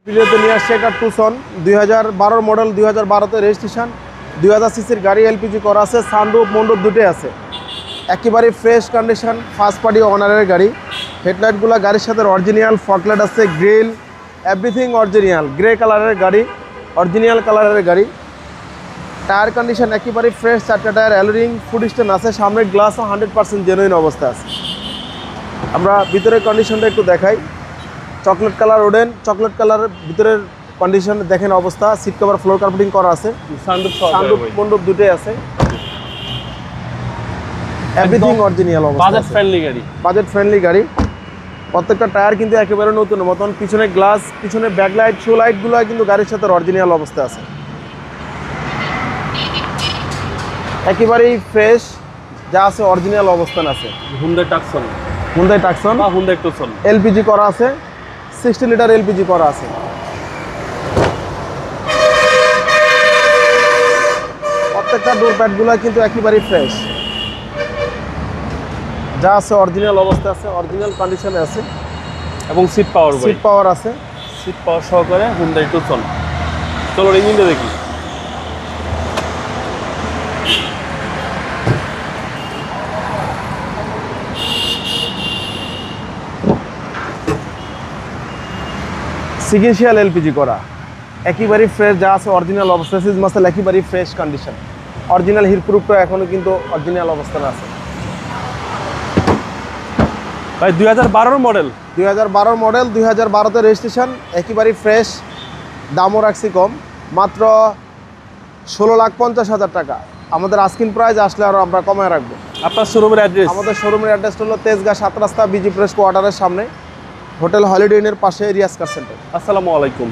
ভিডিওতে নিয়ে আসছে একটা টুসন 2012 মডেল, 2012তে রেজিস্ট্রেশন, 2000 সিসির গাড়ি, এলপিজি করা আছে, সানরুফ মন্ডপ দুটোই আছে, একেবারে ফ্রেশ কন্ডিশন, ফার্স্ট পার্টি ওনারের গাড়ি। হেডলাইটগুলো গাড়ির সাথে অরিজিনাল, ফগলাইট আছে, গ্রিল এভরিথিং অরিজিনাল, গ্রে কালারের গাড়ি, অরিজিনাল কালারের গাড়ি। টায়ার কন্ডিশন একেবারে ফ্রেশ, 4টা টায়ার অ্যালোরিং, ফুড স্ট্যান্ড আছে, সামনের গ্লাসও 100% জেনুইন অবস্থা আছে। আমরা ভিতরের কন্ডিশনটা একটু দেখাই। চকলেট কালার ওডেন, চকলেট কালারের ভিতরের কন্ডিশন দেখেন অবস্থা, সিট কভার ফ্লোর কার্পেটিং করা আছে, সানরুফ মন্ডপ দুটোই আছে, এভরিথিং অরিজিনাল অবস্থা। বাজেট ফ্রেন্ডলি গাড়ি, বাজেট ফ্রেন্ডলি গাড়ি। প্রত্যেকটা টায়ার কিন্তু একেবারে নতুন মতন, পিছনে গ্লাস, পিছনে ব্যাকলাইট, শো লাইটগুলো কিন্তু গাড়ির সাথে অরিজিনাল অবস্থা আছে, একেবারেই ফ্রেশ, যা আছে অরিজিনাল অবস্থান আছে। হুন্ডাই টাকসন, হুন্ডাই টাকসন বা হুন্ডাই টুসন, এলপিজি করা আছে, 60 লিটার এলপিজি করা আছে। প্রত্যেকটা ডোর প্যাডগুলো কিন্তু একেবারেই ফ্রেশ, যা আছে অরিজিনাল অবস্থা আছে, অরিজিনাল কন্ডিশনে আছে, এবং সিট পাওয়ার, সিট পাওয়ার আছে। সিট পাওয়ার সহকারে হুন্ডাই টুসন। চলো ইঞ্জিনটা দেখি। সিগনেশিয়াল এলপিজি করা, একেবারেই ফ্রেশ, যা আছে অরিজিনাল অবস্থা, সিজ মাসেল একেবারেই ফ্রেশ কন্ডিশন, অরিজিনাল হিরপ্রুফটা এখনো কিন্তু অরিজিনাল অবস্থানে আছে। ভাই 2012 মডেল, 2012 মডেল, 2012তে রেজিস্ট্রেশন, একেবারেই ফ্রেশ, দামও রাখছি কম, মাত্র 16,50,000 টাকা। আমাদের আস্কিং প্রাইস, আসলে আরও আমরা কমায় রাখবো। আপনার শোরুমের অ্যাড্রেস? আমাদের শোরুমের অ্যাড্রেসটা হলো তেজগাঁ 7 রাস্তা, বিজি প্রেস কোয়ার্টারের সামনে, হোটেল হলিডে ইনের পাশে, রিয়াজ কার সেন্টার। আসসালামু আলাইকুম।